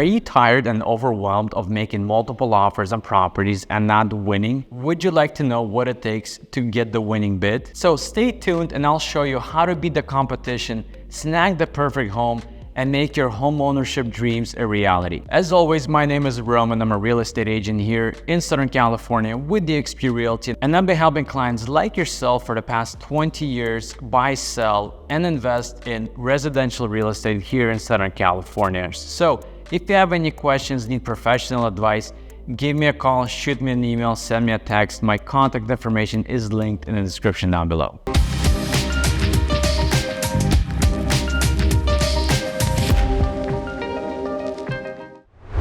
Are you tired and overwhelmed of making multiple offers on properties and not winning? Would you like to know what it takes to get the winning bid? So stay tuned and I'll show you how to beat the competition, snag the perfect home, and make your home ownership dreams a reality. As always, my name is Roman. I'm a real estate agent here in Southern California with DXP Realty, and I've been helping clients like yourself for the past 20 years buy, sell, and invest in residential real estate here in Southern California. So if you have any questions, need professional advice, give me a call, shoot me an email, send me a text. My contact information is linked in the description down below.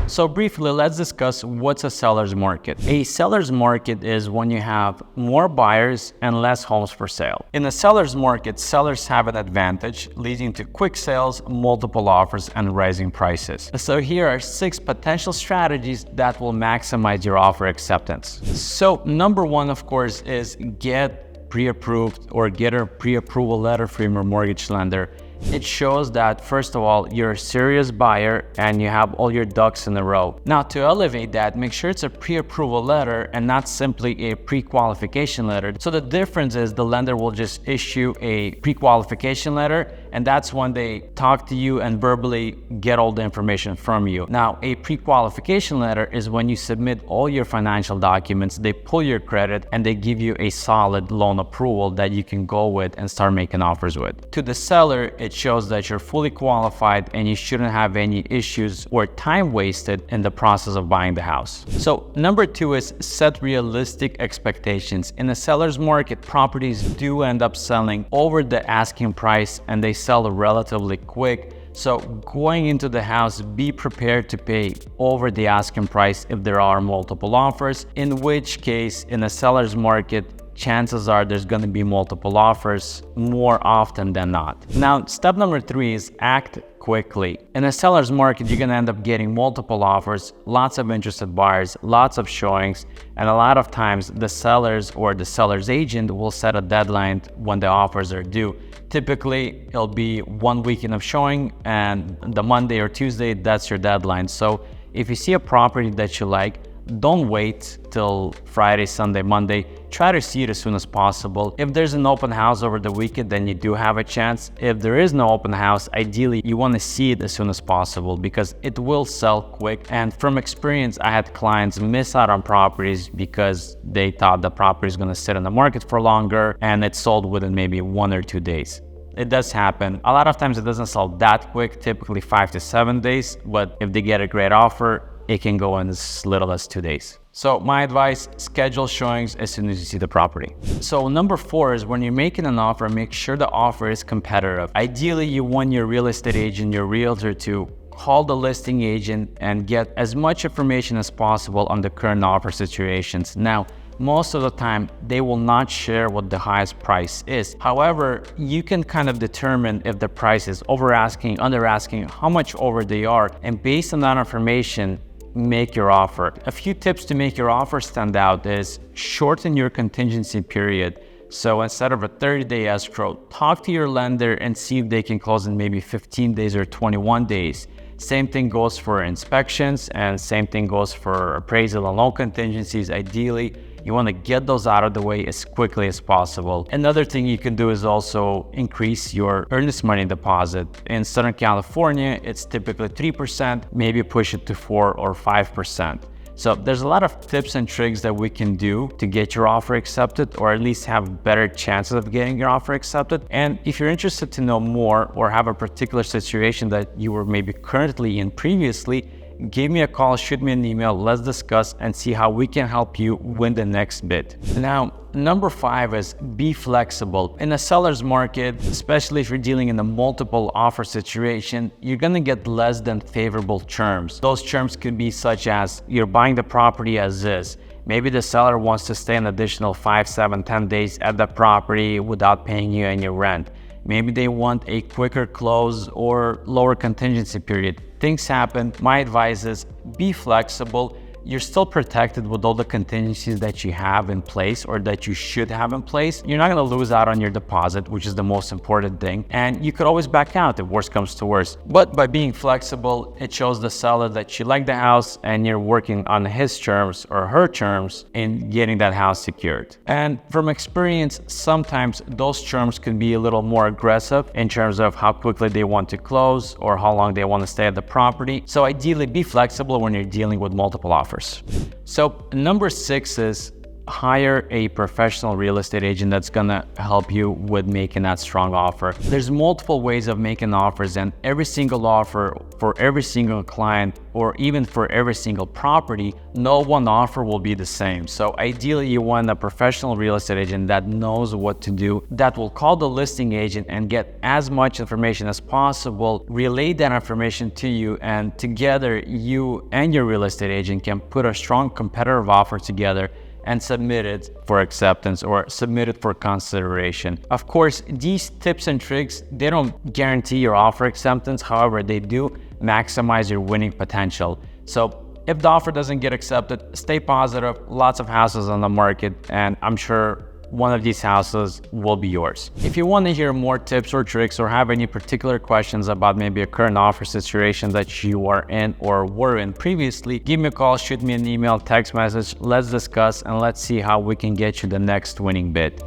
So briefly, let's discuss what's a seller's market. A seller's market is when you have more buyers and less homes for sale. In a seller's market, sellers have an advantage, leading to quick sales, multiple offers, and rising prices. So here are 6 potential strategies that will maximize your offer acceptance. So number 1, of course, is get pre-approved or get a pre-approval letter from your mortgage lender. It shows that, first of all, you're a serious buyer and you have all your ducks in a row. Now, to elevate that, make sure it's a pre-approval letter and not simply a pre-qualification letter. So the difference is the lender will just issue a pre-qualification letter, and that's when they talk to you and verbally get all the information from you. Now, a pre-qualification letter is when you submit all your financial documents, they pull your credit, and they give you a solid loan approval that you can go with and start making offers with. To the seller, it shows that you're fully qualified and you shouldn't have any issues or time wasted in the process of buying the house. So number 2 is set realistic expectations. In a seller's market, properties do end up selling over the asking price and they sell relatively quick. So going into the house, be prepared to pay over the asking price if there are multiple offers, in which case in a seller's market, chances are there's going to be multiple offers more often than not. Now, step number 3 is act quickly. In a seller's market, you're going to end up getting multiple offers, lots of interested buyers, lots of showings, and a lot of times the sellers or the seller's agent will set a deadline when the offers are due. Typically, it'll be 1 weekend of showing, and the Monday or Tuesday, that's your deadline. So if you see a property that you like, don't wait till Friday, Sunday, Monday. Try to see it as soon as possible. If there's an open house over the weekend, then you do have a chance. If there is no open house, ideally you want to see it as soon as possible because it will sell quick. And from experience, I had clients miss out on properties because they thought the property is going to sit in the market for longer and it sold within maybe 1 or 2 days. It does happen. A lot of times it doesn't sell that quick, typically 5 to 7 days, but if they get a great offer, it can go in as little as 2 days. So my advice, schedule showings as soon as you see the property. So number 4 is when you're making an offer, make sure the offer is competitive. Ideally, you want your real estate agent, your realtor to call the listing agent and get as much information as possible on the current offer situations. Now, most of the time, they will not share what the highest price is. However, you can kind of determine if the price is over asking, under asking, how much over they are, and based on that information, make your offer. A few tips to make your offer stand out is shorten your contingency period. So instead of a 30-day escrow, talk to your lender and see if they can close in maybe 15 days or 21 days. Same thing goes for inspections and same thing goes for appraisal and loan contingencies. Ideally, you want to get those out of the way as quickly as possible. Another thing you can do is also increase your earnest money deposit. In Southern California, it's typically 3%, maybe push it to 4 or 5%. So there's a lot of tips and tricks that we can do to get your offer accepted or at least have better chances of getting your offer accepted. And if you're interested to know more or have a particular situation that you were maybe currently in previously, give me a call, shoot me an email, let's discuss and see how we can help you win the next bid. Now, number 5 is be flexible. In a seller's market, especially if you're dealing in a multiple offer situation, you're gonna get less than favorable terms. Those terms could be such as you're buying the property as is. Maybe the seller wants to stay an additional 5, 7, 10 days at the property without paying you any rent. Maybe they want a quicker close or lower contingency period. Things happen. My advice is be flexible. you're still protected with all the contingencies that you have in place or that you should have in place. You're not going to lose out on your deposit, which is the most important thing. And you could always back out if worst comes to worst. But by being flexible, it shows the seller that you like the house and you're working on his terms or her terms in getting that house secured. And from experience, sometimes those terms can be a little more aggressive in terms of how quickly they want to close or how long they want to stay at the property. So ideally, be flexible when you're dealing with multiple offers. So number 6 is hire a professional real estate agent that's gonna help you with making that strong offer. There's multiple ways of making offers, and every single offer for every single client or even for every single property, no one offer will be the same. So ideally, you want a professional real estate agent that knows what to do, that will call the listing agent and get as much information as possible, relay that information to you, and together you and your real estate agent can put a strong competitive offer together and submit it for acceptance or submit it for consideration. Of course, these tips and tricks, they don't guarantee your offer acceptance. However, they do maximize your winning potential. So if the offer doesn't get accepted, stay positive. Lots of houses on the market, and I'm sure one of these houses will be yours. If you want to hear more tips or tricks or have any particular questions about maybe a current offer situation that you are in or were in previously, give me a call, shoot me an email, text message. Let's discuss and let's see how we can get you the next winning bid.